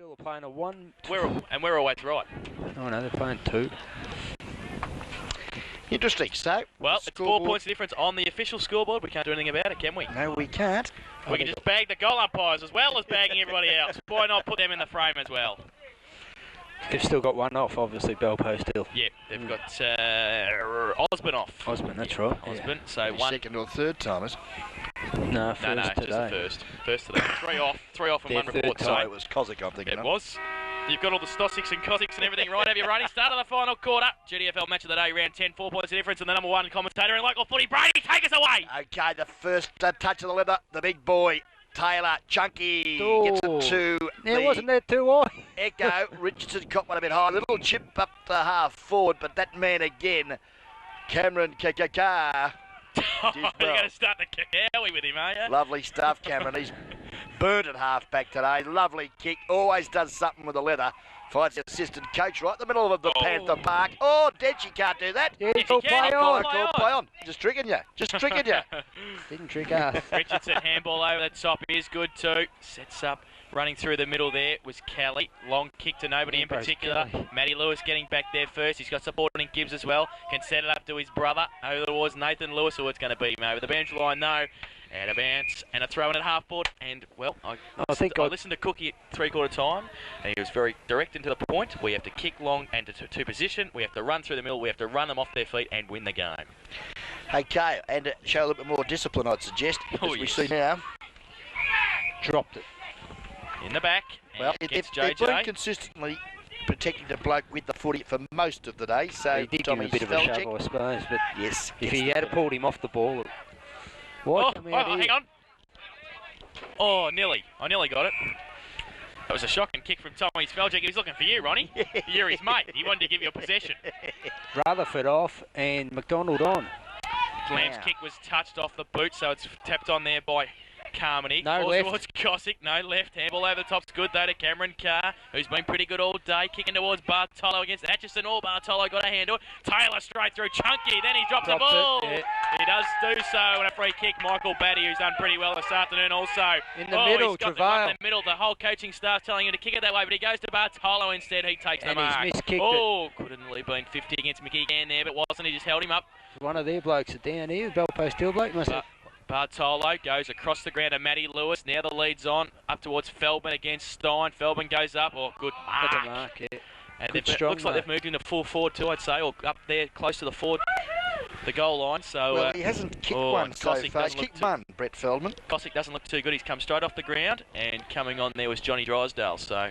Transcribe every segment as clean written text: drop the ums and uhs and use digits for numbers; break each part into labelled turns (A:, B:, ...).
A: Hill are playing a 1.
B: We're always right.
A: Oh no, they're playing 2.
C: Interesting. So,
B: well, it's 4 points difference on the official scoreboard. We can't do anything about it, can we?
C: No, we can't.
B: We can just bag the goal umpires as well as bagging everybody else. Why not put them in the frame as well?
A: They've still got one off, obviously, Belpost Hill.
B: Yep, they've got Osborne off.
A: Osborne, that's right.
B: Osborne,
A: yeah.
B: so one.
C: Second or third timers?
A: No, first
B: no,
A: today.
B: just the first. First today. Three off and one report.
C: So it was Cossack, I'm thinking.
B: It was. You've got all the Stossics and Cossacks and everything right, have you, Ronnie? Start of the final quarter. GDFL match of the day, round 10, 4 points of difference, and the number 1 commentator in local footy, Brady, take us away!
C: Okay, the first touch of the leather, the big boy, Taylor, Chunky, gets it to
A: wasn't there too high?
C: Echo. Richardson caught one a bit high, little chip up to half forward, but that man again, Cameron Kakaka.
B: You're going to start the Kakawi with him, are you?
C: Lovely stuff, Cameron. He's burnt at half-back today. Lovely kick. Always does something with the leather. Finds the assistant coach right in the middle of the Panther Park. Oh, dead, she can't do that.
A: Yeah,
B: if you can,
C: play on. Just tricking you.
A: Didn't trick us.
B: Richardson, handball over the top is good too. Sets up. Running through the middle there was Kelly. Long kick to nobody in particular. Matty Lewis getting back there first. He's got supporting Gibbs as well. Can set it up to his brother. Over towards Nathan Lewis, who it's going to beat him over the bench line though. Out of bounds and a throw in at half board. And well, I listened to Cookie at 3/4 time, and he was very direct and to the point. We have to kick long and to position. We have to run through the middle. We have to run them off their feet and win the game.
C: Okay, and show a little bit more discipline, I'd suggest. As we see now.
A: Dropped it.
B: In the back.
C: Well, they've been consistently protecting the bloke with the footy for most of the day. So
A: he did give him a bit of a shove, I suppose. But
C: yes,
A: if he had pulled him off the ball,
B: hang on. Oh, nearly. I nearly got it. That was a shocking kick from Tommy Speljack. He was looking for you, Ronnie. You're his mate. He wanted to give you a possession.
A: Rutherford off and McDonald on.
B: Lamb's kick was touched off the boot, so it's tapped on there by Carmody.
A: No left.
B: Towards Cossack. No left. Handball over the top's good though to Cameron Carr, who's been pretty good all day. Kicking towards Bartolo against Atchison. Oh, Bartolo got a hand to it. Taylor straight through. Chunky. Then he drops the ball.
A: Yeah.
B: He does do so. And a free kick. Michael Batty, who's done pretty well this afternoon also.
A: In the middle,
B: he's got
A: Travail.
B: in the middle. The whole coaching staff telling him to kick it that way, but he goes to Bartolo instead. He takes the mark.
A: He's miskicked
B: it. Could have nearly been 50 against Mickey Gann there, but wasn't. He just held him up.
A: One of their blokes are down here. Belpost Hill bloke must have.
B: Bartolo goes across the ground to Matty Lewis. Now the lead's on. Up towards Feldman against Stein. Feldman goes up. Oh, good mark.
A: Got the mark, yeah.
B: And it looks like they've moved into full forward too, I'd say, or up there close to the forward, the goal line. So
C: well, he hasn't kicked one so far. He's kicked one, Brett Feldman.
B: Cossack doesn't look too good. He's come straight off the ground, and coming on there was Johnny Drysdale. So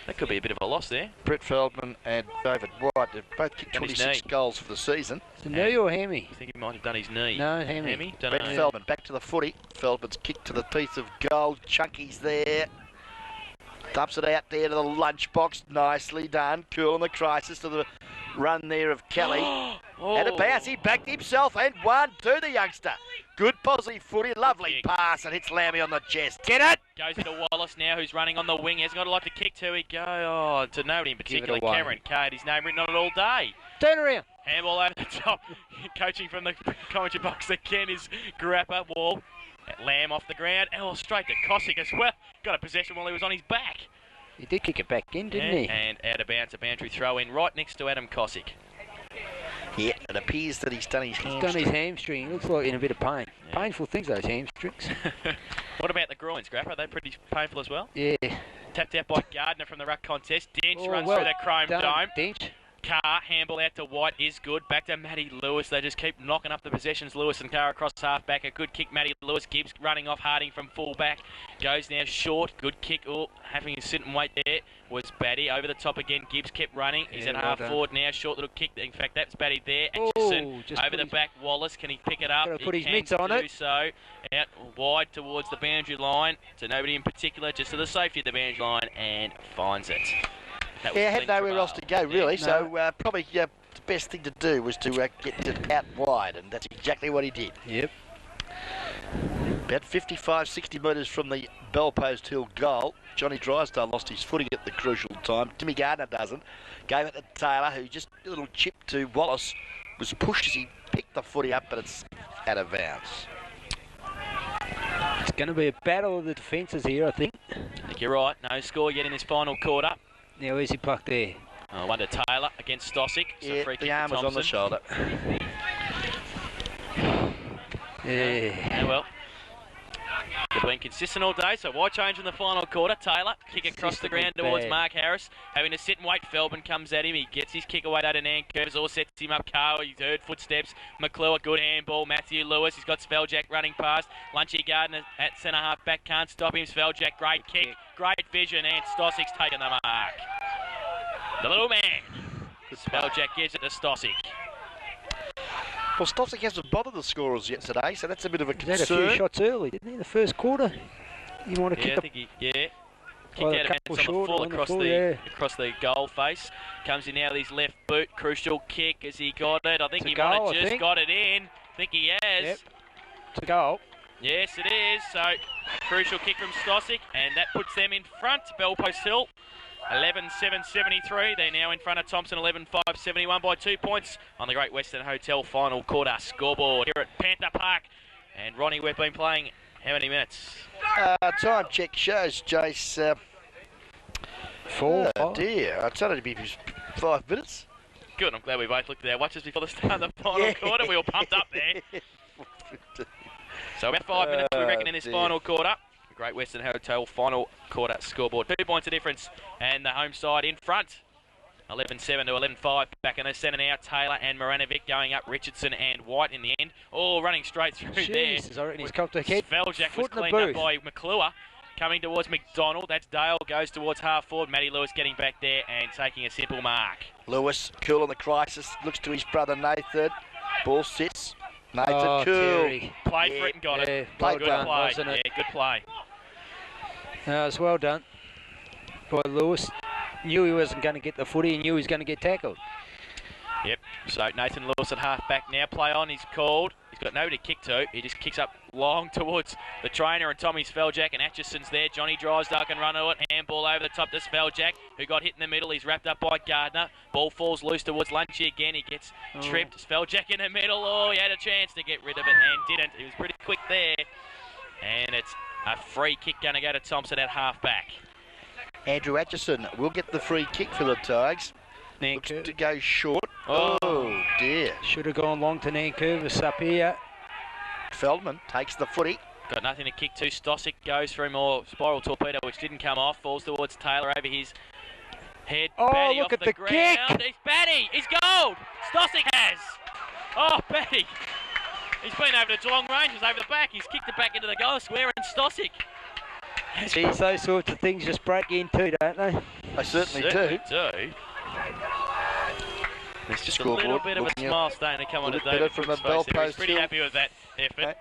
B: that could be a bit of a loss there.
C: Brett Feldman and David White have both kicked 26 goals for the season.
A: Is it knee or hammy?
B: I think he might have done his knee.
A: No, hammy.
C: Brett Feldman back to the footy. Feldman's kicked to the piece of gold. Chunky's there. Dumps it out there to the lunchbox. Nicely done. Cool in the crisis to the run there of Kelly. And a bounce. He backed himself and won to the youngster. Good positive footy. Lovely pass and hits Lammy on the chest. Get it!
B: Goes into Wallace now, who's running on the wing. He hasn't got a lot to kick to. He go to nobody in particular. Cameron Cade. His name written on it all day.
A: Turn around.
B: Handball over the top. Coaching from the commentary box again is Grappa Wall. Lamb off the ground. Oh, straight to Cossack as well. Got a possession while he was on his back.
A: He did kick it back in, didn't he?
B: And out of bounds, a boundary throw in right next to Adam Cossack.
C: Yeah, it appears that he's done his hamstring.
A: He's done his hamstring. He looks like in a bit of pain. Yeah. Painful things, those hamstrings.
B: What about the groins, Grappa? Are they pretty painful as well?
A: Yeah.
B: Tapped out by Gardner from the ruck contest. Dench runs through the chrome dome.
A: Dench.
B: Carr, handball out to White is good. Back to Matty Lewis. They just keep knocking up the possessions. Lewis and Carr across half back. A good kick, Matty Lewis. Gibbs running off Harding from full back. Goes now short. Good kick. Oh, having to sit and wait there was Batty. Over the top again. Gibbs kept running. He's at half forward now. Short little kick. In fact, that's Batty there. Atchison over the back. Wallace, can he pick it up?
A: Got to put his mitts on it.
B: So out wide towards the boundary line. To nobody in particular. Just to the safety of the boundary line and finds it.
C: Yeah, had nowhere else to go, really, so probably the best thing to do was to get it out wide, and that's exactly what he did.
A: Yep.
C: About 55, 60 metres from the Belpost Hill goal. Johnny Drysdale lost his footing at the crucial time. Timmy Gardner doesn't. Gave it to Taylor, who just a little chip to Wallace. Was pushed as he picked the footy up, but it's out of bounds.
A: It's going to be a battle of the defences here, I think.
B: I think you're right. No score yet in this final quarter.
A: Now, where's he puck there?
B: Oh, one to Taylor against Stossick. So
C: Yeah,
B: free kick
C: the arm
B: to
C: was on the shoulder.
A: Yeah.
B: Oh, well. They've been consistent all day, so why change in the final quarter? Taylor, kick across the ground towards Mark Harris, having to sit and wait. Feldman comes at him. He gets his kick away to Nankervis, or sets him up. Carl, he's heard footsteps. McClure, good handball. Matthew Lewis, he's got Sveljak running past. Lunchy Gardner at centre half back, can't stop him. Sveljak, great kick, great vision, and Stossick's taken the mark. The little man. Sveljak gives it to Stossick.
C: Well, Stossick hasn't bothered the scorers yet today, so that's a bit of a
A: He had
C: concern.
A: a few shots early, didn't he, in the first quarter? You want to kick
B: I think kicked
A: well,
B: out of bounds on the full across the goal face. Comes in now with his left boot. Crucial kick as he got it. I think he might have just got it in. I think he has.
A: Yep. It's a goal.
B: Yes, it is. So, a crucial kick from Stossick, and that puts them in front. Bell Post Hill, 11-7-73. They're now in front of Thompson, 11-5-71 by 2 points on the Great Western Hotel final quarter scoreboard here at Panther Park. And Ronnie, we've been playing how many minutes?
C: Time check shows, Jace.
A: 4.
C: Oh dear, I told it to be 5 minutes.
B: Good, I'm glad we both looked at our watches before the start of the final quarter. We were pumped up there. So about 5 minutes, we reckon, in this final quarter. Great Western Hotel final quarter scoreboard. 2 points of difference, and the home side in front. 11-7 to 11-5. Back in the centre now, Taylor and Moranovic going up. Richardson and White in the end. All running straight through
A: Jesus,
B: there.
A: I reckon he's cocked a head.
B: Sveljak was cleaned up by McClure. Coming towards McDonald. That's Dale. Goes towards half forward. Matty Lewis getting back there and taking a simple mark.
C: Lewis, cool on the crisis. Looks to his brother Nathan. Ball sits. Nathan, cool.
B: Played for it and got it.
A: Well
B: Good
A: done,
B: play.
A: wasn't it?
B: Yeah, good play.
A: No, it's well done by Lewis. Knew he wasn't going to get the footy. He knew he was going to get tackled.
B: Yep. So Nathan Lewis at half back now. Play on. He's called. He's got nobody to kick to. He just kicks up long towards the trainer and Tommy Sveljak, and Atchison's there. Johnny Drysdale can run to it. Handball over the top to Sveljak, who got hit in the middle. He's wrapped up by Gardner. Ball falls loose towards Lunchy again. He gets tripped. Sveljak in the middle. Oh, he had a chance to get rid of it and didn't. He was pretty quick there. And it's a free kick going to go to Thompson at half back.
C: Andrew Atchison will get the free kick for the Tigers. Looks to go short. Oh dear.
A: Should have gone long to Nankervis up here.
C: Feldman takes the footy.
B: Got nothing to kick to. Stossick goes for him, or spiral torpedo, which didn't come off. Falls towards Taylor over his head.
A: Oh,
B: Batty
A: look
B: off
A: at
B: the
A: the
B: ground.
A: kick.
B: He's Batty. He's gold. Stossick has. Oh, Batty. He's been over the Geelong Rangers over the back. He's kicked it back into the goal square, and Stossick.
A: Geez, those sorts of things just break in too, don't they?
C: They certainly do.
B: There's just a little bit of a smile starting to come on to David
C: from the
B: Cook's
C: Bell
B: face there. He's
C: Post
B: pretty
C: Hill.
B: happy with that effort.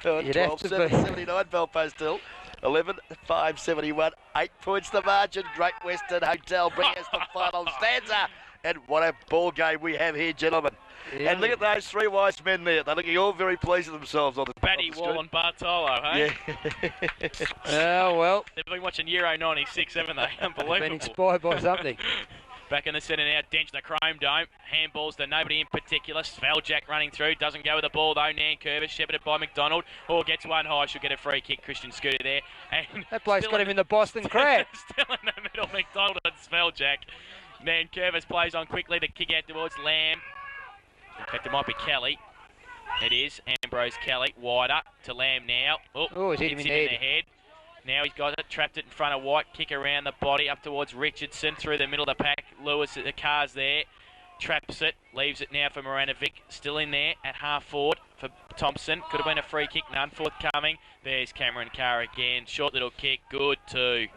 C: 12-7-79 Bell Post Hill. 11-5-71. 8 points the margin. Great Western Hotel bring us the final stanza. And what a ball game we have here, gentlemen. Yeah. And look at those 3 wise men there. They're looking all very pleased with themselves on the
B: Batty, Wall and Bartolo, hey?
C: Yeah.
A: Oh, well.
B: They've been watching Euro 96, haven't they? Unbelievable.
A: They've been inspired by something.
B: Back in the centre now, Dench the Chrome Dome. Handballs to nobody in particular. Sveljak running through. Doesn't go with the ball though. Nankervis shepherded by McDonald. Oh, gets one high. She'll get a free kick. Christian Scooter there. And
A: that bloke's got him in the Boston crab.
B: Still in the middle, McDonald and Sveljak. Nankervis plays on quickly. The kick out towards Lamb. In fact, it might be Kelly. It is. Ambrose Kelly. Wider to Lamb now.
A: Oh, he's hit him in the
B: head. Now he's got it, trapped it in front of White, kick around the body, up towards Richardson, through the middle of the pack. Lewis, the car's there, traps it, leaves it now for Moranovic, still in there at half forward for Thompson. Could have been a free kick, none forthcoming. There's Cameron Carr again, short little kick, good too,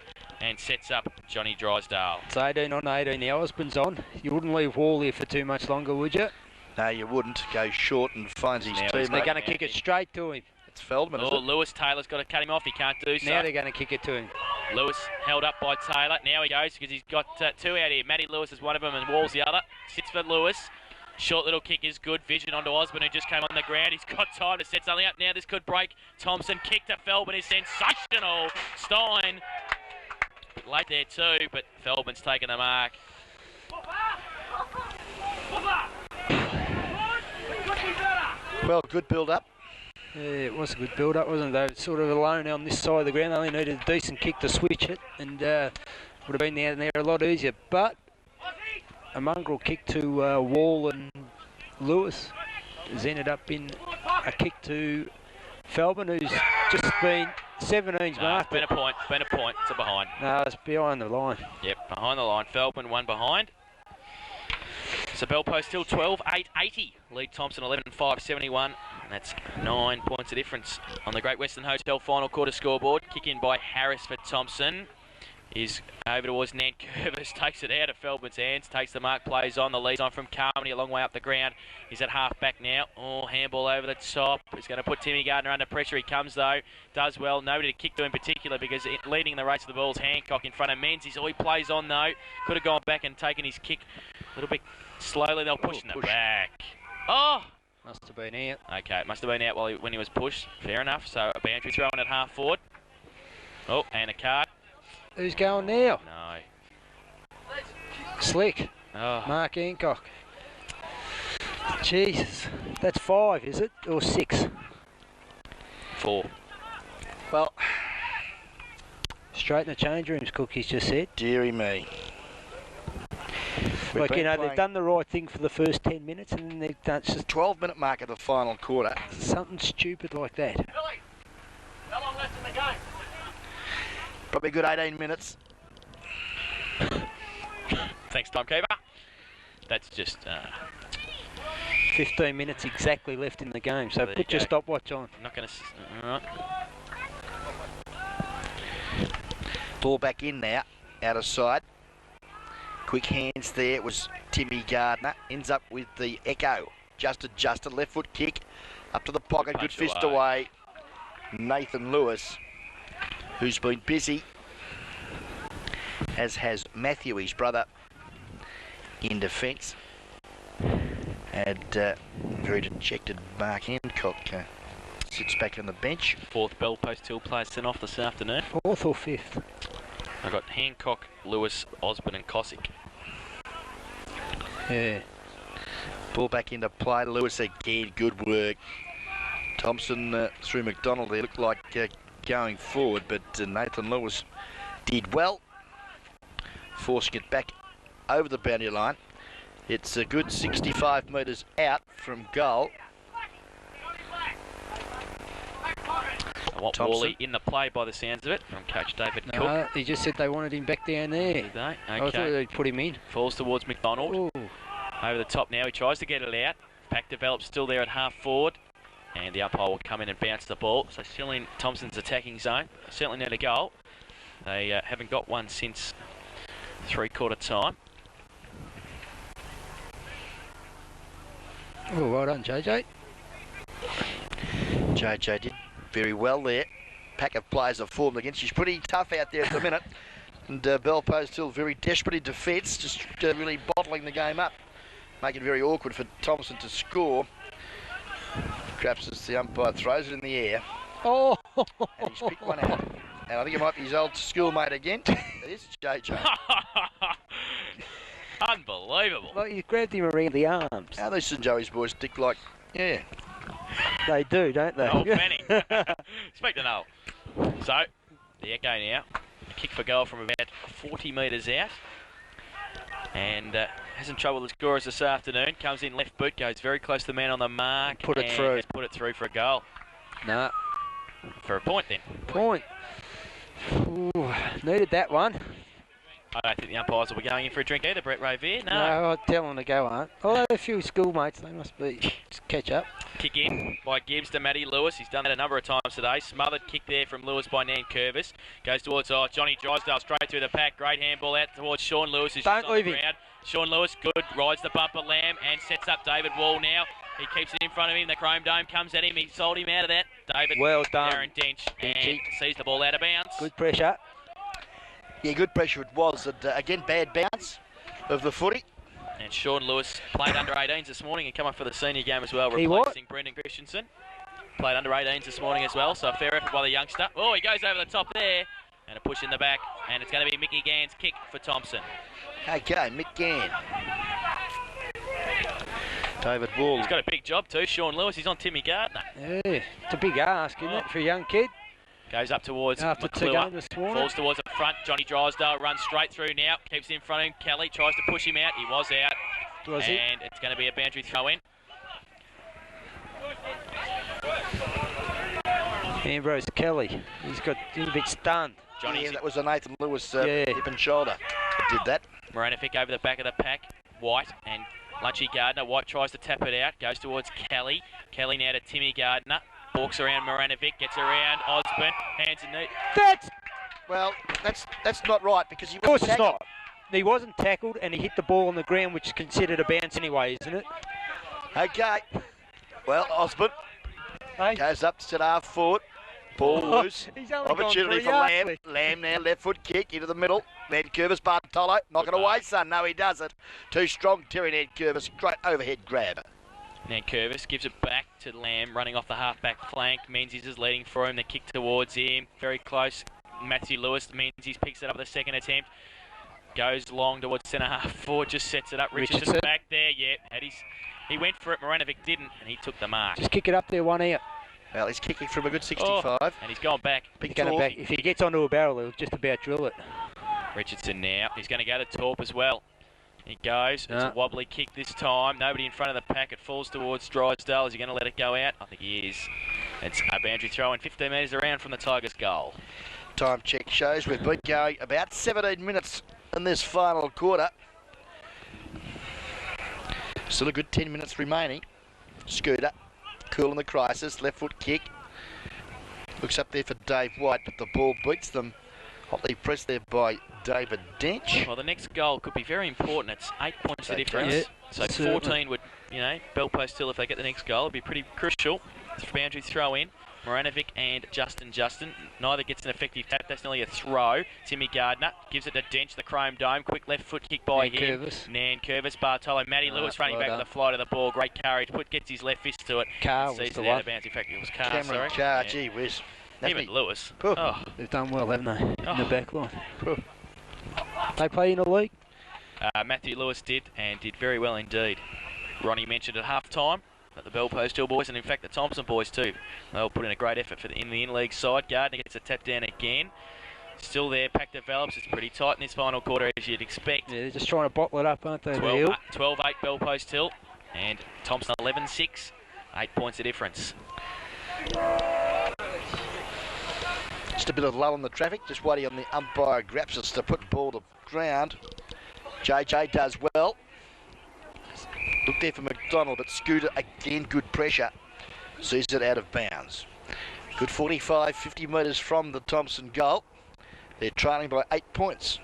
B: and sets up Johnny Drysdale.
A: It's 18 on 18, the Osborne's on. You wouldn't leave Wall here for too much longer, would you?
C: No, you wouldn't. Go short and finds his teammate.
A: They're going to kick it straight to him.
C: It's Feldman,
B: Oh, Lewis Taylor's got to cut him off. He can't do so.
A: Now they're going to kick it to him.
B: Lewis held up by Taylor. Now he goes because he's got 2 out here. Matty Lewis is one of them and Wall's the other. Sits for Lewis. Short little kick is good. Vision onto Osborne, who just came on the ground. He's got time to set something up now. This could break. Thompson kick to Feldman is sensational. Stein. A bit late there too, but Feldman's taken the mark.
C: Well, good build-up.
A: Yeah, it was a good build-up, wasn't it? They were sort of alone on this side of the ground. They only needed a decent kick to switch it, and would have been down there a lot easier. But a mongrel kick to Wall and Lewis has ended up in a kick to Felbin, who's just been 17's marked.
B: Been a point. It's a behind.
A: No, it's behind the line.
B: Yep, behind the line. Felbin, one behind. So Bell Post still 12, 880. Lead Thompson 11-5, 71. And that's 9 points of difference on the Great Western Hotel final quarter scoreboard. Kick in by Harris for Thompson. Is over towards Nan Curvis, takes it out of Felbin's hands, takes the mark, plays on, the lead's on from Carmody a long way up the ground. He's at half back now. Oh, handball over the top. He's going to put Timmy Gardner under pressure. He comes though, does well. Nobody to kick to in particular because leading the race of the ball's Hancock in front of Menzies. Oh, he plays on though. Could have gone back and taken his kick a little bit slowly. They'll push in the back. Oh!
A: Must have been out.
B: Okay, it must have been out when he was pushed. Fair enough. So a boundary throw in at half forward. Oh, and a card.
A: Who's going now?
B: No.
A: Slick.
B: Oh.
A: Mark Hancock. Jesus. That's 5, is it? Or 6?
B: 4.
C: Well,
A: straight in the change rooms, Cookie's just said.
C: Deary me.
A: Like, you know, they've done the right thing for the first 10 minutes and then they've done just
C: 12-minute mark of the final quarter.
A: something stupid like that.
D: Billy, how long left in the game?
C: Probably a good 18 minutes.
B: Thanks, timekeeper. That's just...
A: 15 minutes exactly left in the game, so
B: There
A: put
B: you
A: your
B: go.
A: stopwatch on.
B: I'm not going to... All right.
C: Ball back in now, out of sight. Quick hands there, it was Timmy Gardner. Ends up with the echo. Just adjusted, left foot kick. Up to the pocket, good
B: Punch
C: fist
B: away.
C: away. Nathan Lewis, who's been busy, as has Matthew, his brother, in defence. And very dejected Mark Hancock sits back on the bench.
B: 4th Bell Post Hill plays sent off this afternoon.
A: 4th or 5th?
B: I've got Hancock, Lewis, Osborne and Cosick.
A: Yeah.
C: Ball back into play. Lewis again, good work. Thompson through McDonald, they looked like going forward, but Nathan Lewis did well, forcing it back over the boundary line. It's a good 65 metres out from goal.
B: I want
C: Thompson.
B: Worley in the play by the sounds of it from Coach David Cook.
A: No, he just said they wanted him back down there.
B: Did they?
A: I thought
B: Okay.
A: they'd put him in.
B: Falls towards McDonald.
A: Ooh.
B: Over the top now. He tries to get it out. Pack develops still there at half forward. And the umpire will come in and bounce the ball. So still in Thompson's attacking zone. Certainly need a goal. They haven't got one since 3/4 time.
A: Oh, well done, JJ.
C: JJ did very well there. Pack of players have formed against. She's pretty tough out there at the minute. And Bell Post still very desperate in defence, just really bottling the game up. Making it very awkward for Thompson to score. Perhaps as the umpire throws it in the air.
A: Oh!
C: And he's picked one out. And I think it might be his old schoolmate again. It is JJ.
B: Unbelievable.
A: Like, you grabbed him around the arms.
C: How these St Joey's boys stick like, yeah.
A: They do, don't they?
B: Noel Fanning. Speak to Noel. So, the echo now. A kick for goal from about 40 metres out. And hasn't troubled the scorers this afternoon. Comes in left boot, goes very close to the man on the mark.
A: Put it
B: and
A: through.
B: has put it through for a goal.
A: Nah.
B: For a point then.
A: Point. Ooh, needed that one.
B: I don't think the umpires will be going in for a drink either, Brett Rovere. No.
A: No, I'd tell them to go on. Although a few schoolmates, they must be just catch up.
B: Kick in by Gibbs to Matty Lewis. He's done that a number of times today. Smothered kick there from Lewis by Nan Curvis. Goes towards Johnny Drysdale straight through the pack. Great handball out towards Sean Lewis. Who's
A: Don't
B: just on
A: leave
B: the
A: him.
B: ground. Sean Lewis, good. Rides the bumper lamb and sets up David Wall now. He keeps it in front of him. The Chrome Dome comes at him. He sold him out of that. David.
A: Well done.
B: Darren Dench. And
C: Denchy.
B: sees the ball out of bounds.
A: Good pressure.
C: Yeah, good pressure it was. And, again, bad bounce of the footy.
B: And Sean Lewis played under 18s this morning and come up for the senior game as well,
A: He what?
B: replacing Brendan Christensen. Played under 18s this morning as well, so a fair effort by the youngster. Oh, he goes over the top there. And a push in the back. And it's going to be Mickey Gann's kick for Thompson.
C: Okay, Mick Gann. David Wall.
B: He's got a big job too. Sean Lewis, he's on Timmy Gardner.
A: Yeah, it's a big ask, isn't it, for a young kid?
B: Goes up towards
A: After 2
B: McClure.
A: games this morning.
B: Falls towards the front. Johnny Drysdale runs straight through now. Keeps in front of him. Kelly tries to push him out. He was out.
A: Was he?
B: And it's going to be a boundary throw in.
A: Ambrose Kelly. He's a bit stunned.
B: Johnny,
C: Yeah, that was a Nathan Lewis
A: Yeah.
C: hip and shoulder that did that.
B: Moranovic over the back of the pack. White and Lunchy Gardner. White tries to tap it out. Goes towards Kelly. Kelly now to Timmy Gardner. Walks around Moranovic. Gets around Osborne. Hands and knee.
C: Well, that's not right because he
A: Of course
C: was
A: it's not. He wasn't tackled and he hit the ball on the ground, which is considered a bounce anyway, isn't it?
C: Okay. Well, Osborne
A: Hey?
C: goes up to half forward. Ball loose.
A: He's only gone
C: Opportunity
A: 3
C: for
A: yards.
C: Lamb. Lamb now, left foot kick into the middle. Ned Curvis, Bartolo. Knock it away, son. No, he doesn't. Too strong, Terry Ned Curvis. Great overhead grab.
B: Now Curvis gives it back to Lamb, running off the half-back flank. Menzies is leading for him. The kick towards him. Very close. Matthew Lewis. Menzies picks it up the second attempt. Goes long towards centre-half forward. Just sets it up. Richardson back there. Yeah, he went for it. Moranovic didn't, and he took the mark.
A: Just kick it up there, 1 out.
C: Well, he's kicking from a good 65.
B: And he's gone back.
C: Big
A: Going
C: Torp.
A: back. If he gets onto a barrel, he'll just about drill it.
B: Richardson now. He's going to go to Torp as well. He goes. It's a wobbly kick this time. Nobody in front of the pack. It falls towards Drysdale. Is he going to let it go out? I think he is. It's a boundary throw in 15 metres around from the Tigers' goal.
C: Time check shows we've been going about 17 minutes in this final quarter. Still a good 10 minutes remaining. Scooter, cool in the crisis, left foot kick. Looks up there for Dave White, but the ball beats them. Hotly pressed there by David Dench.
B: Well, the next goal could be very important. It's 8 points the
C: Okay.
B: difference.
A: Yeah,
B: So
A: certainly.
B: 14 would, Bell Post Hill, if they get the next goal, would be pretty crucial. It's a boundary throw in. Moranovic and Justin. Neither gets an effective tap. That's nearly a throw. Timmy Gardner gives it to Dench, the Chrome Dome. Quick left foot kick by him. Nan Curvis, Bartolo, Matty Lewis running
A: well
B: back
A: done.
B: with the flight of the ball. Great courage. Gets his left fist to it.
A: Carr was
B: Sees
A: the
B: it out
A: one.
B: of bounds. In fact, it was Carr,
C: Cameron
B: sorry.
C: Carr,
B: Yeah.
C: gee whiz.
B: Even Lewis.
C: Pooh.
B: Oh.
A: They've done well, haven't they, in the
B: Oh.
A: back line?
C: Pooh.
A: They play in the league?
B: Matthew Lewis did, and did very well indeed. Ronnie mentioned at half-time that the Bell Post Hill boys, and in fact the Thompson boys too, they'll put in a great effort in the in-league side. Gardner gets a tap down again. Still there, pack develops. It's pretty tight in this final quarter, as you'd expect.
A: Yeah, they're just trying to bottle it up, aren't they? the Hill?
B: 12-8 Bell Post Hill, and Thompson 11-6. 8 points the difference.
C: Just a bit of lull in the traffic, just waiting on the umpire grabs us to put the ball to ground. JJ does well. Look there for McDonald, but Scooter again, good pressure. Sees it out of bounds. Good 45, 50 metres from the Thompson goal. They're trailing by 8 points.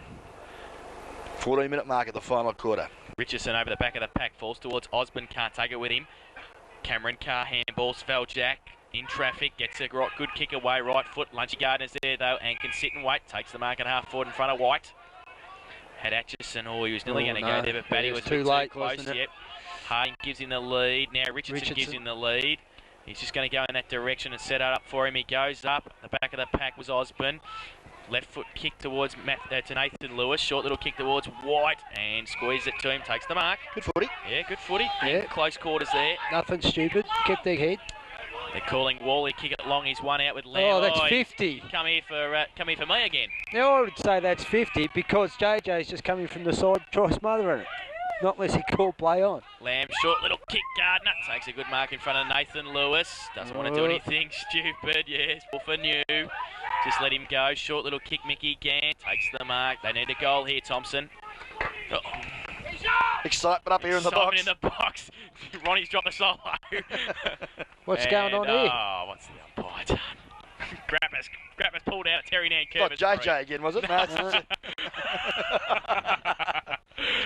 C: 14-minute mark at the final quarter.
B: Richardson over the back of the pack, falls towards Osborne, can't take it with him. Cameron Carr handballs Veljak in traffic, gets a good kick away, right foot. Lunchy Gardner's there though, and can sit and wait. Takes the mark at half forward in front of White. Had Atchison, he was nearly going to go there, but Batty was
A: too
B: too
A: late,
B: close.
A: wasn't it?
B: Yep. Harding gives him the lead. Now Richardson gives him the lead. He's just going to go in that direction and set it up for him. He goes up. The back of the pack was Osborne. Left foot kick towards to Nathan Lewis. Short little kick towards White and squeeze it to him. Takes the mark.
C: Good footy.
B: Yeah, good footy.
A: Yeah.
B: In close quarters there.
A: Nothing stupid. Kept their head.
B: They're calling Wally kick it long. He's one out with Lamb.
A: Oh, that's 50.
B: Come here for me again.
A: Now I would say that's 50 because JJ's just coming from the side, try smothering it. Not unless he called play on.
B: Lamb, short little kick. Gardner takes a good mark in front of Nathan Lewis. Doesn't want to do anything stupid. Yes, ball for new. Just let him go. Short little kick. Mickey Gann takes the mark. They need a goal here, Thompson. Oh.
C: Excitement up here in the box.
B: In the box. Ronnie's dropped the solo.
A: What's going on here?
B: Oh, what's the umpire done? Grappers pulled out a Terry Nan
C: Not
B: Curvis.
C: JJ again, was it? No, it's-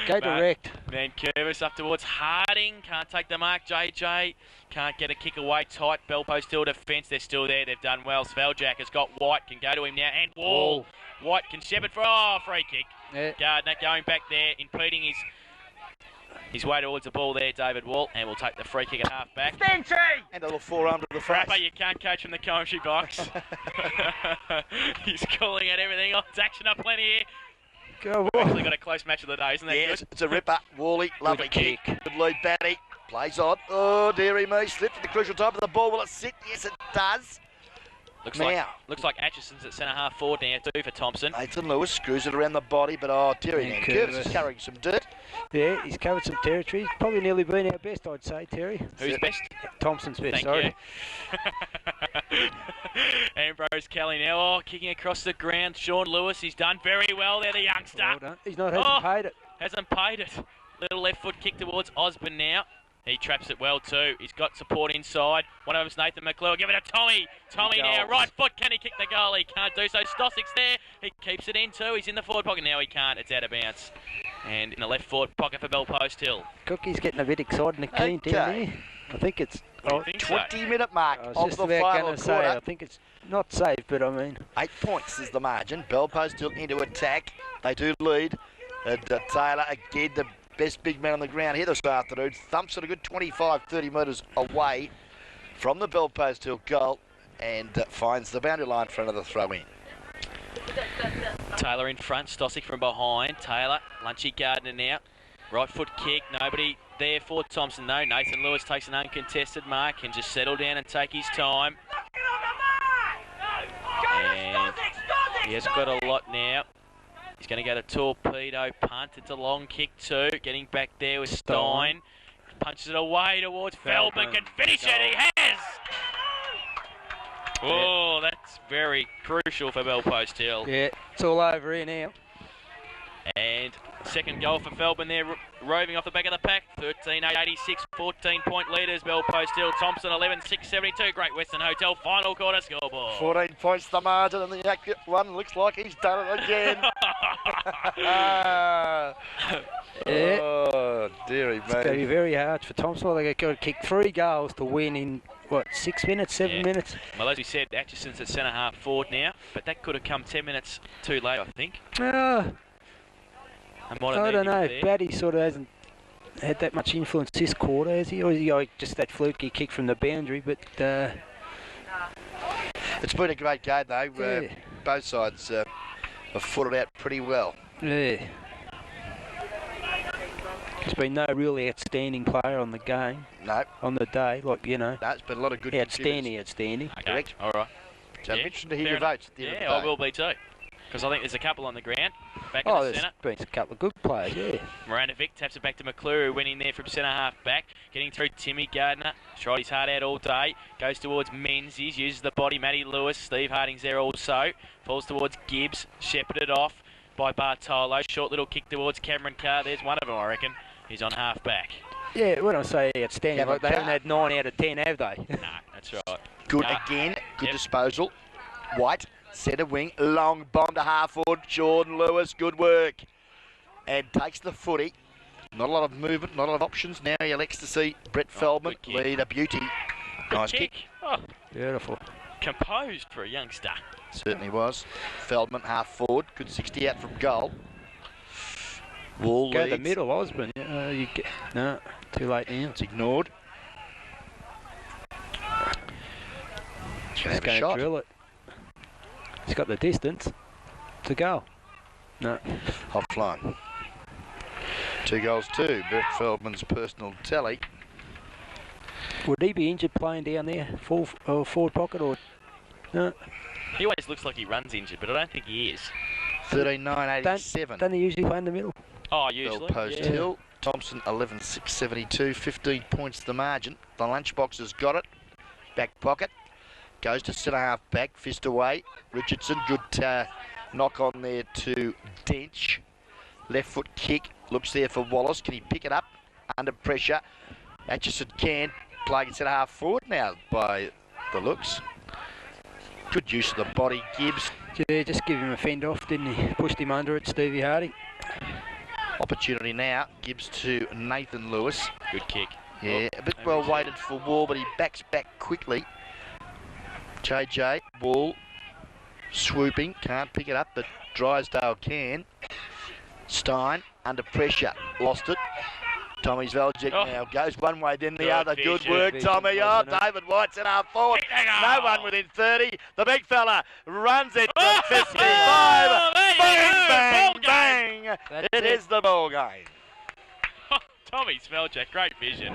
A: Go direct.
B: Nan Curvis up towards Harding. Can't take the mark. JJ can't get a kick away. Tight. Bell Post Hill defence. They're still there. They've done well. Sveljak has got White. Can go to him now. And Wall. White can shepherd for free kick.
A: Yeah.
B: Gardner going back there, impeding his way towards the ball there, David Wall, and we'll take the free kick at half back.
C: and a little forearm to the face.
B: Rapper, you can't coach from the commentary box. He's calling out everything. Oh, it's action up plenty here.
A: Go
B: We've
A: on.
B: actually got a close match of the day, isn't that
C: Yes,
B: good?
C: it's a ripper. Wally, lovely kick. Good lead, Batty. Plays on. Oh, dearie me. Slipped at the crucial time of the ball. Will it sit? Yes, it does.
B: Looks like Atchison's at centre half forward now too for Thompson.
C: Nathan Lewis screws it around the body, but Terry
A: And
C: Curtis is carrying some dirt.
A: Yeah, he's covered some territory. He's probably nearly been our best, I'd say, Terry.
B: Who's best?
A: Thompson's best,
B: Thank
A: sorry.
B: you. Ambrose Kelly now, kicking across the ground. Sean Lewis, he's done very well there, the youngster.
A: Well done. He's not hasn't paid it.
B: Hasn't paid it. Little left foot kick towards Osborne now. He traps it well too. He's got support inside. One of them's Nathan McClure. Give it to Tommy. Tommy now, right foot. Can he kick the goal? He can't do so. Stosic's there. He keeps it in too. He's in the forward pocket now. He can't. It's out of bounds. And in the left forward pocket for Bellpost Hill.
A: Cookie's getting a bit excited and keen down here. I think it's
C: 20-minute mark
A: I was
C: of
A: just
C: the
A: about
C: final
A: going to say,
C: quarter.
A: I think it's not safe, but I mean...
C: 8 points is the margin. Bellpost Hill into attack. They do lead. And Taylor, again, the best big man on the ground here this afternoon. Thumps it a good 25-30 metres away from the Bellpost Hill goal and finds the boundary line for another throw-in.
B: Taylor in front, Stosic from behind. Taylor, Lunchy Gardner now. Right foot kick, nobody there for Thompson though. Nathan Lewis takes an uncontested mark, can just settle down and take his time. And he has got a lot now. He's going to go to torpedo punt. It's a long kick too. Getting back there with Stein. Punches it away towards Feldman. Can finish it. He has. Oh, that's very crucial for Bellpost Hill.
A: Yeah, it's all over here now.
B: And second goal for Feldman there, roving off the back of the pack. 13-8-86, 14-point leaders. Bellpost Hill, Thompson 11-6-72. Great Western Hotel final quarter scoreboard.
C: 14 points the margin, and the accurate one looks like he's done it again.
A: Yeah.
C: Oh, dearie
A: It's going to be
C: me.
A: very hard for Thompson. They've got to kick 3 goals to win in, what, 6 minutes, 7 minutes?
B: Well, as we said, Atchison's at centre half forward now, but that could have come 10 minutes too late, I think.
A: I don't know. Batty sort of hasn't had that much influence this quarter, has he? Or is he just that fluky kick from the boundary? But
C: It's been a great game, though.
A: Yeah.
C: Both sides have footed out pretty well.
A: yeah, there's been no really outstanding player on the game,
C: No,
A: on the day. Like, you know,
C: it's been a lot of good
A: outstanding.
B: Okay,
C: Correct.
B: all right.
C: So I'm interested to hear
B: fair
C: your
B: enough.
C: votes at the end of
B: Yeah,
C: the
B: I
C: day.
B: will be too. Because I think there's a couple on the ground. Back in
A: Oh,
B: the
A: there's
B: centre.
A: been a couple of good players, yeah.
B: Miranda-Vic taps it back to McClure, who went in there from centre half back. Getting through Timmy Gardner. Tried his heart out all day. Goes towards Menzies. Uses the body. Matty Lewis. Steve Harding's there also. Falls towards Gibbs. Shepherded off by Bartolo. Short little kick towards Cameron Carr. There's one of them, I reckon. He's on half back.
A: Yeah, when I say outstanding,
C: Cameron
A: like they haven't
C: Carr.
A: had 9 out of 10, have they?
B: No, that's right.
C: Good
B: No.
C: again. Good
B: Yep.
C: disposal. White, centre wing, long bomb to half forward. Jordan Lewis, good work. And takes the footy. Not a lot of movement, not a lot of options. Now he elects to see Brett Feldman
B: good kick.
C: lead a beauty. Nice kick.
B: Oh,
A: Beautiful.
B: composed for a youngster.
C: Certainly was. Feldman half forward. Good 60 out from goal. Wall
A: Go
C: leads.
A: the middle, Osborne. No, too late now.
C: It's ignored. He's going
A: He's
C: to have a
A: going to
C: shot.
A: drill it. He's got the distance to go. No.
C: Offline. 2 goals too. Brett Feldman's personal tally.
A: Would he be injured playing down there, forward pocket, or no?
B: He always looks like he runs injured, but I don't think he is.
C: 13-9-87.
A: Don't they usually play in the middle?
B: Oh, usually.
C: Bellpost
B: Yeah.
C: Hill. Thompson 11-6-72. 15 points the margin. The lunchbox has got it. Back pocket. Goes to centre half back. Fist away. Richardson. Good knock on there to Dench. Left foot kick. Looks there for Wallace. Can he pick it up? Under pressure. Atchison can. Playing centre half forward now by the looks. Good use of the body. Gibbs.
A: Yeah, just give him a fend off, didn't he? Pushed him under it, Stevie Harding.
C: Opportunity now. Gibbs to Nathan Lewis.
B: Good kick.
C: Yeah, a bit well weighted for Wall, but he backs back quickly. JJ, Wall, swooping, can't pick it up, but Drysdale can. Stein, under pressure, lost it. Tommy's Veljek now goes one way, then the
B: Good
C: other. Good
B: vision.
C: work, Tommy. Oh,
A: Wasn't it?
C: David White's in half forward.
B: Kick the goal.
C: No one within 30. The big fella runs it
B: Oh,
C: from 55.
B: there you
C: Bang,
B: go.
C: bang,
B: Ball
C: bang.
A: That's
C: It
A: it.
C: is the ball game.
B: Tommy Svelchak, great vision.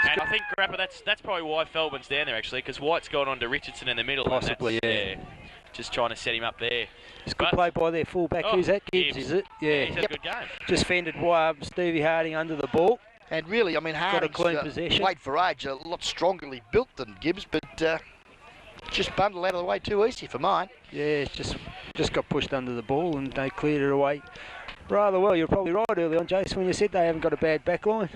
B: And I think, Grappa, that's probably why Feldman's down there, actually, because White's gone on to Richardson in the middle.
A: Possibly,
B: and just trying to set him up there.
A: It's good play by their fullback. Who's that? Gibbs, is it? Yeah.
B: He's had a good game.
A: Just fended Stevie Harding under the ball.
C: And really, I mean, Harding's
A: got a clean possession.
C: weight for age, a lot strongly built than Gibbs, but just bundled out of the way too easy for mine.
A: Yeah, it's just got pushed under the ball and they cleared it away rather well. You're probably right early on, Jason, when you said they haven't got a bad back line.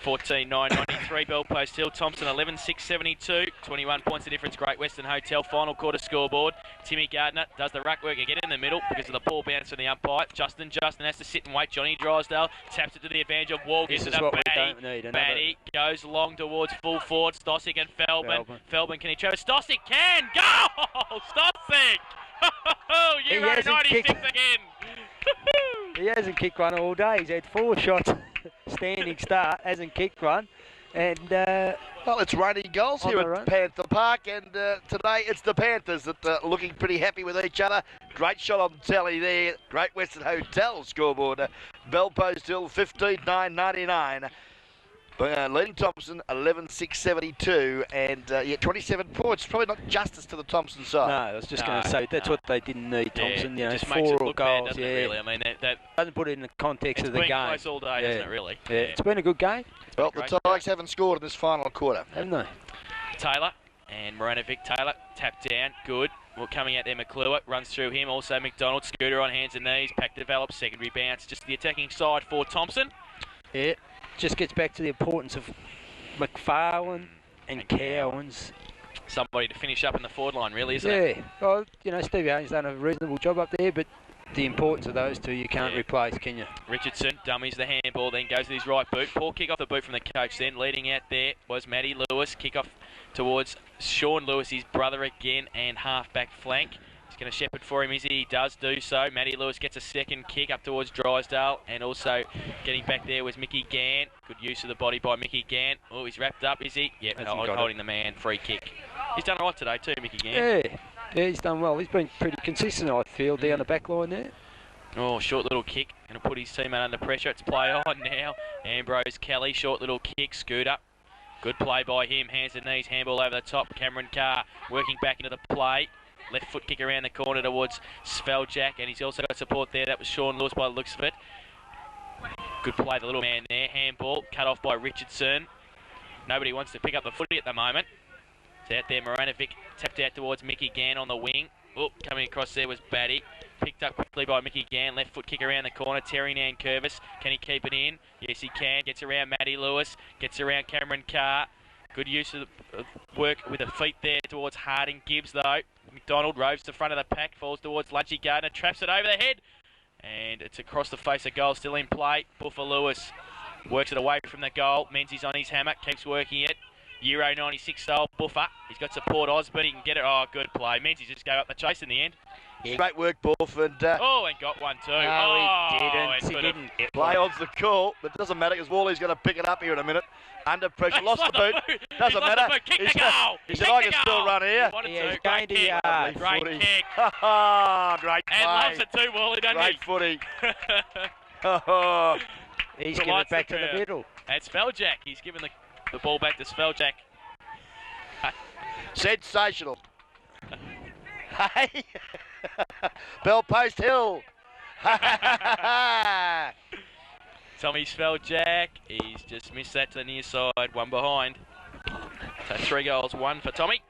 B: 14-9-93, Bell Post Hill. Thompson 11-6-72, 21 points of difference. Great Western Hotel final quarter scoreboard. Timmy Gardner does the ruck work again in the middle because of the ball bounce from the umpire. Justin has to sit and wait. Johnny Drysdale taps it to the advantage of Wall. Gets it up. Batty goes long towards full forward. Stossick and Feldman, can he choke? Stossick can! Goal! Stossick! Euro 96 again!
A: He hasn't kicked one all day. He's had 4 shots. Standing start, hasn't kicked one. And
C: well, it's raining goals here at Panther Park, and today it's the Panthers that are looking pretty happy with each other. Great shot on telly there. Great Western Hotel scoreboard. Bell Post Hill 15-9-99. Leading Thompson 11-6-72, and 27 points. Probably not justice to the Thompson side.
A: No, I was just going to say that's what they didn't need, Thompson.
B: Yeah, just
A: 4
B: makes it look
A: goals.
B: bad, really. I mean, that
A: doesn't put it in the context of the game.
B: It's been close all day, hasn't it? Really.
A: Yeah, it's been a good game.
C: Well, the Tigers haven't scored in this final quarter,
A: haven't they?
B: Taylor and Moranovic. Taylor tapped down, good. Well, coming out there, McClure runs through him. Also, McDonald, Scooter on hands and knees. Pack develops, secondary bounce. Just the attacking side for Thompson.
A: Yeah, just gets back to the importance of McFarlane and Cowans.
B: Somebody to finish up in the forward line, really, isn't it?
A: Yeah, well, you know, Stevie Harding's done a reasonable job up there, but the importance of those two you can't replace, can you?
B: Richardson dummies the handball, then goes to his right boot. Poor kick off the boot from the coach then. Leading out there was Matty Lewis. Kick off towards Sean Lewis, his brother again, and half-back flank. He's going to shepherd for him, is he? He does do so. Matty Lewis gets a second kick up towards Drysdale, and also getting back there was Mickey Gann. Good use of the body by Mickey Gann. Oh, he's wrapped up, is he? Yep, holding the man. Free kick. He's done all right today too, Mickey Gann.
A: Yeah, he's done well. He's been pretty consistent, I feel, down the back line there.
B: Oh, short little kick. Going to put his teammate under pressure. It's play on now. Ambrose Kelly, short little kick, Scooter. Good play by him. Hands and knees, handball over the top. Cameron Carr working back into the play. Left foot kick around the corner towards Sveljak, and he's also got support there. That was Sean Lewis by the looks of it. Good play, the little man there. Handball cut off by Richardson. Nobody wants to pick up the footy at the moment. It's out there. Moranovic tapped out towards Mickey Gann on the wing. Oh, coming across there was Batty. Picked up quickly by Mickey Gann. Left foot kick around the corner. Terry Nankervis. Can he keep it in? Yes, he can. Gets around Matty Lewis. Gets around Cameron Carr. Good use of work with the feet there towards Harding. Gibbs, though. McDonald roves to front of the pack. Falls towards Lunchy Gardner. Traps it over the head. And it's across the face of goal. Still in play. Buffer Lewis works it away from the goal. Menzies on his hammock. Keeps working it. Euro 96 style Buffer. He's got support Osborne. He can get it. Oh, good play. Menzies just gave up the chase in the end.
C: Yeah, great work, Buff. And
B: and got one too.
A: No, he didn't.
C: Play on's the call, but it doesn't matter because Wally's going to pick it up here in a minute. Under pressure, lost the boot. Doesn't matter.
B: Kick the goal.
C: He said, I can still run here.
B: Great kick. Great kick.
C: Great play.
B: And loves it too, Wally, doesn't he?
C: Great footy.
A: He's giving it back to the middle.
B: That's Sveljak. He's giving the ball back to Sveljak.
C: Sensational. Hey. Bell Post Hill.
B: Tommy Sveljak. He's just missed that to the near side. One behind. So 3 goals, 1 for Tommy.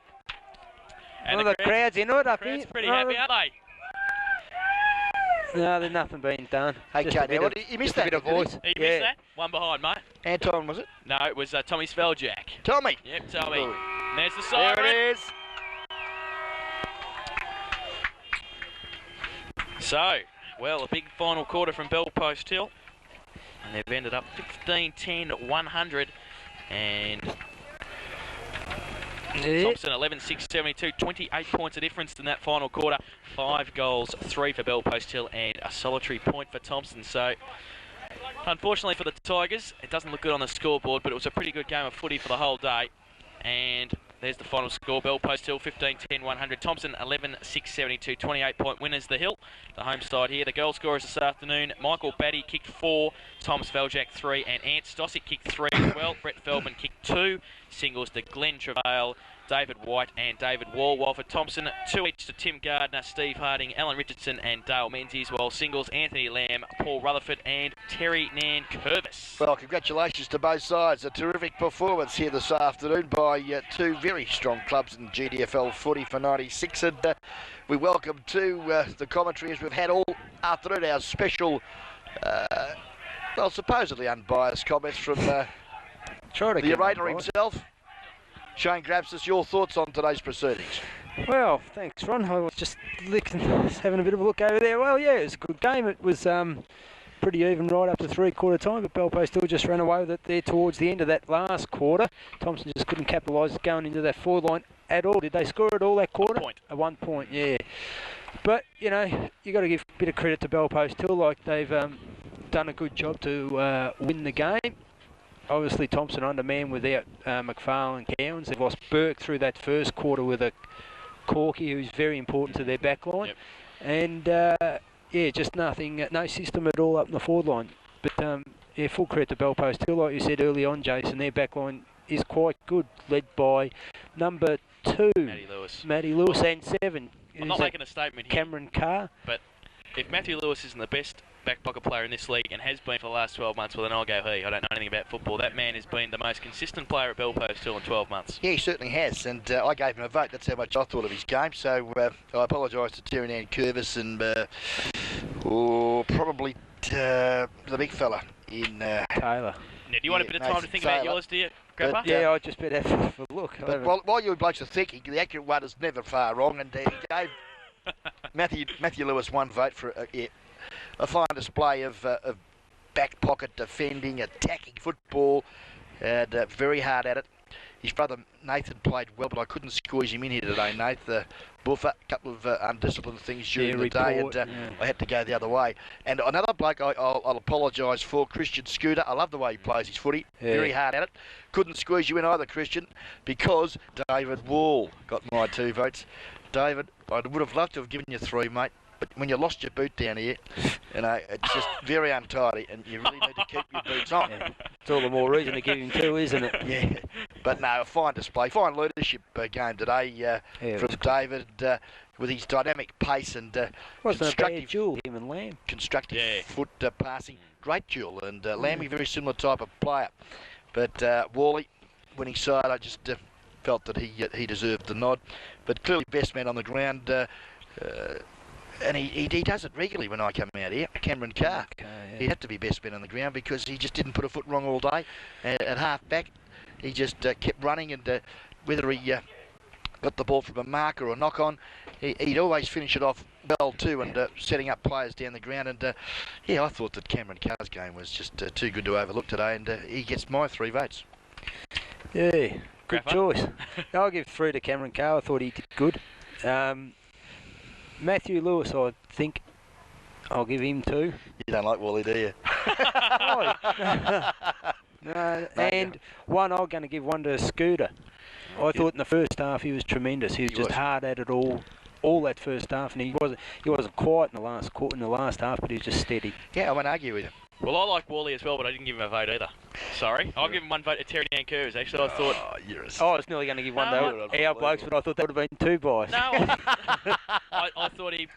A: And the crowd's in it up here.
B: Pretty happy, aren't they?
A: No, there's nothing being done.
C: Hey, now, you missed that.
A: Bit of voice.
B: You missed that? 1 behind, mate.
C: Anton, was it?
B: No, it was Tommy Sveljak.
C: Tommy.
B: Yep, Tommy. And there's the siren.
C: There it is.
B: So, well, a big final quarter from Bell Post Hill. And they've ended up 15-10-100. And Thompson 11-6-72, 28 points of difference in that final quarter. 5 goals, 3 for Bell Post Hill, and a solitary point for Thompson. So, unfortunately for the Tigers, it doesn't look good on the scoreboard, but it was a pretty good game of footy for the whole day. And There's the final score. Bell Post Hill 15-10-100. Thompson 11-6-72. 28-point winners. The Hill, the home side here. The goal scorers this afternoon. Michael Batty kicked 4. Tom Sveljak 3. And Ant Stosic kicked 3 as well. Brett Feldman kicked 2. Singles to Glenn Travail, David White and David Wall, while for Thompson, 2 each to Tim Gardner, Steve Harding, Alan Richardson and Dale Menzies, while singles Anthony Lamb, Paul Rutherford and Terry Nankervis.
C: Well, congratulations to both sides. A terrific performance here this afternoon by two very strong clubs in GDFL footy for 96. And we welcome to the commentary, as we've had all afternoon, our special, well, supposedly unbiased comments from the orator himself. Shane Grabsis, your thoughts on today's proceedings?
A: Well, thanks, Ron. I was just having a bit of a look over there. Well, yeah, it was a good game. It was pretty even right up to three-quarter time, but Belpo still just ran away with it there towards the end of that last quarter. Thompson just couldn't capitalise going into that forward line at all. Did they score it all that quarter?
B: 1 point.
A: A 1 point, yeah. But, you know, you got to give a bit of credit to Belpo still, like they've done a good job to win the game. Obviously, Thompson undermanned without McFarlane and Cowans. They've lost Burke through that first quarter with a Corky, who's very important to their back line.
B: Yep.
A: And, yeah, just nothing, no system at all up in the forward line. But, yeah, full credit to Belpo still. Like you said early on, Jason, their back line is quite good, led by number 2, Matty Lewis, and 7.
B: I'm not making a statement here,
A: Cameron Carr.
B: but if Matthew Lewis isn't the best back pocket player in this league and has been for the last 12 months, well, then I'll go he. I don't know anything about football. That man has been the most consistent player at Bell Post Hill in 12 months.
C: Yeah, he certainly has, and I gave him a vote. That's how much I thought of his game. So I apologise to Terry Nankervis and probably the big fella in
A: Taylor.
B: Now, do you want a bit of time to think about yours, do you, Grappa?
A: Yeah, I just better have a look.
C: But while you blokes are thinking, the accurate one is never far wrong, and he gave Matthew Lewis 1 vote for a fine display of back pocket defending, attacking football, and very hard at it. His brother Nathan played well, but I couldn't squeeze him in here today, Nath. The buffer, a couple of undisciplined things during the day, and I had to go the other way. And another bloke I'll apologise for, Christian Scooter. I love the way he plays his footy, very hard at it. Couldn't squeeze you in either, Christian, because David Wall got my 2 votes. David, I would have loved to have given you 3, mate. But when you lost your boot down here, you know, it's just very untidy, and you really need to keep your boots on.
A: Yeah. It's all the more reason to give him 2, isn't it?
C: Yeah, but no, a fine display, fine leadership game today from David with his dynamic pace and
A: wasn't a bad duel, him and Lamb.
C: Constructive foot passing, great duel, and Lamb, very similar type of player. But Wally, winning side, I just felt that he deserved the nod. But clearly, best man on the ground. And he does it regularly when I come out here. Cameron Carr, he had to be best man on the ground because he just didn't put a foot wrong all day. At half back, he just kept running, and whether he got the ball from a mark or a knock on, he'd always finish it off well too, and setting up players down the ground. And yeah, I thought that Cameron Carr's game was just too good to overlook today, and he gets my 3 votes.
A: Yeah, good choice. I'll give 3 to Cameron Carr. I thought he did good. Matthew Lewis, I think I'll give him 2.
C: You don't like Wally, do you?
A: No, and 1, I'm going to give 1 to Scooter. I thought in the first half he was tremendous. He was just hard at it all that first half, and he wasn't quiet in the last half, but he was just steady.
C: Yeah, I won't argue with him.
B: Well, I like Wally as well, but I didn't give him a vote either. Sorry. I'll give him 1 vote to Terry Nankervis. Actually, I thought...
A: I was nearly going to give 1 to our blokes, but I thought that would have been 2 buys.
B: No, I thought he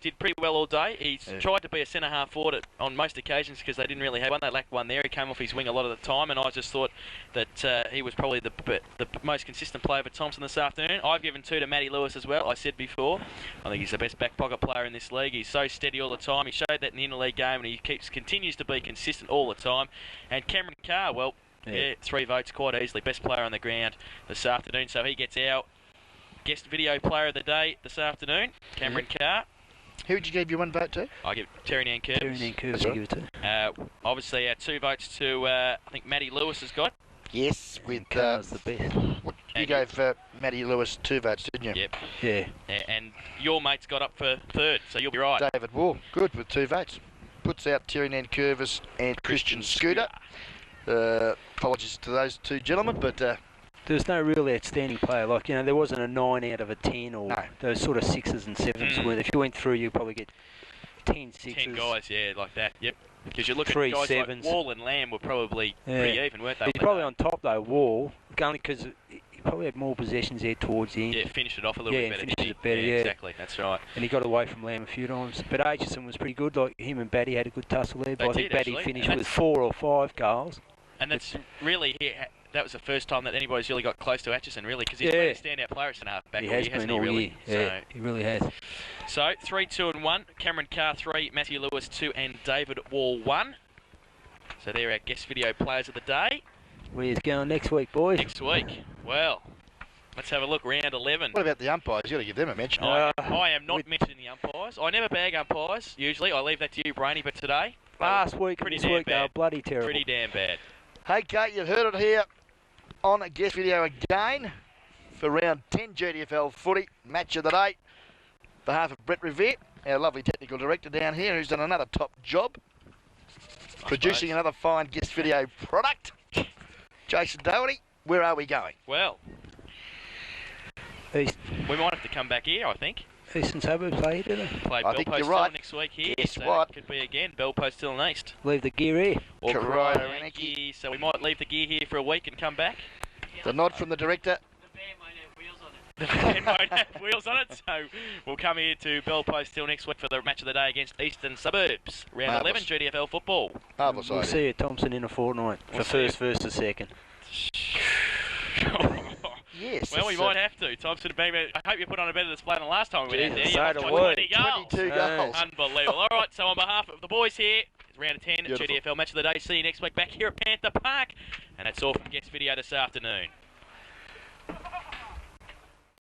B: did pretty well all day. He's tried to be a centre-half forward on most occasions because they didn't really have one. They lacked one there. He came off his wing a lot of the time, and I just thought that he was probably the most consistent player for Thompson this afternoon. I've given 2 to Matty Lewis as well. I said before, I think he's the best back pocket player in this league. He's so steady all the time. He showed that in the interleague game, and he continues to be consistent all the time. And Cameron Carr, well, 3 votes quite easily. Best player on the ground this afternoon, so he gets our guest video player of the day this afternoon, Cameron Carr.
C: Who would you give your 1 vote to?
B: I give Terry Nankervis.
A: Terry Nankervis, I'll give it to.
B: Obviously, our 2 votes to, I think Matty Lewis has got.
C: Yes, with
A: Carr's the best.
C: You gave Matty Lewis 2 votes, didn't you?
B: Yep.
A: Yeah.
B: And your mate's got up for 3rd, so you'll be right.
C: David Wall, good with 2 votes. Puts out Terry Nankervis and Christian Scooter. Apologies to those 2 gentlemen, but
A: there's no real outstanding player. Like, you know, there wasn't a 9 out of a 10 or
C: No.
A: those sort of 6s and 7s where if you went through, you probably get 10 6s.
B: 10 guys, yeah, like that. Yep. Because you look at
A: 3
B: guys
A: 7s.
B: like Wall and Lamb were probably pretty even, weren't they?
A: He's probably on top though, Wall, only because he probably had more possessions there towards the end.
B: Yeah, finished it off a little bit better.
A: Finished it better, yeah.
B: Exactly, that's right.
A: And he got away from Lamb a few times. But Aitchison was pretty good. Like, him and Batty had a good tussle there. But I think Batty finished with 4 or 5 goals.
B: And that's really, that was the first time that anybody's really got close to Aitchison, really, because he's been a standout player at centre half back.
A: He has been all year. Yeah, he really has.
B: So 3, 2 and 1. Cameron Carr 3, Matthew Lewis 2, and David Wall 1. So they're our guest video players of the day.
A: Where's going next week, boys?
B: Next week. Well, let's have a look. Round 11.
C: What about the umpires? You've got to give them a mention.
B: I am not mentioning the umpires. I never bag umpires, usually. I leave that to you, Brainy, but today...
A: Last week and this week, they were bloody terrible.
B: Pretty damn bad.
C: Hey, Kate, you've heard it here on a guest video again for round 10 GDFL footy. Match of the day. On behalf of Brett Revere, our lovely technical director down here, who's done another top job. Producing another fine guest video product. Jason Doherty, where are we going?
B: Well,
A: East.
B: We might have to come back here, I think.
A: Eastern Suburbs play here, do they?
B: Play
C: I think
B: Bellpost
C: you're right.
B: next week here.
C: Guess
B: so
C: what?
B: That could be again Bellpost still in East.
A: Leave the gear here.
B: Or
C: Crikey.
B: So we might leave the gear here for a week and come back.
C: The nod from the director.
B: The van won't have wheels on it, so we'll come here to Bellpost still next week for the match of the day against Eastern Suburbs. Round
C: Marvellous.
B: 11 GDFL football.
C: Marvellous
A: We'll
C: idea.
A: see you at Thompson in a fortnight for first versus second.
C: Yes.
B: Well, we might have to. Thompson, maybe. I hope you put on a better display than last time we went out there.
A: So
B: You
A: do
B: got
A: we.
B: 20 goals.
C: 22 goals.
B: Unbelievable. All right, so on behalf of the boys here, it's round of 10
C: Beautiful.
B: GDFL match of the day. See you next week back here at Panther Park. And that's all from Guest Video this afternoon.